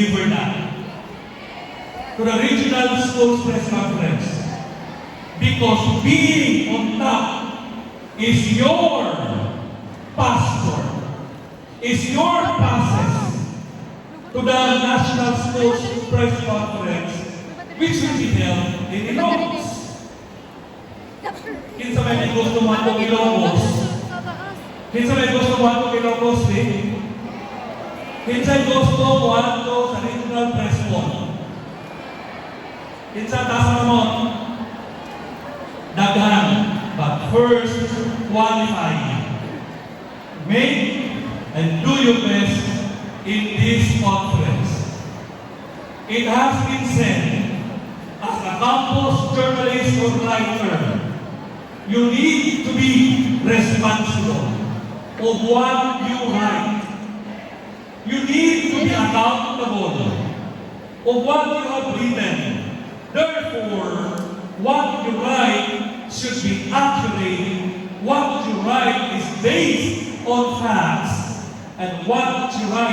deliver that to the regional schools press conference. Because being on top is your passport, is your passes to the National Schools Press Conference, which will be held in Ilocos. Kinsa may gusto mo atong Ilocos? Kinsa may gusto mo atong Ilocos, eh? Kinsa gusto mo ato sa regional press con? Kinsa taas mo? Daghan, but first qualify. Make and do your best in this conference. It has been said, as a campus journalist or writer, you need to be responsible of what you write. You need to be accountable of what you have written. Therefore, what you write should be accurate. What you write is based on facts. And what you write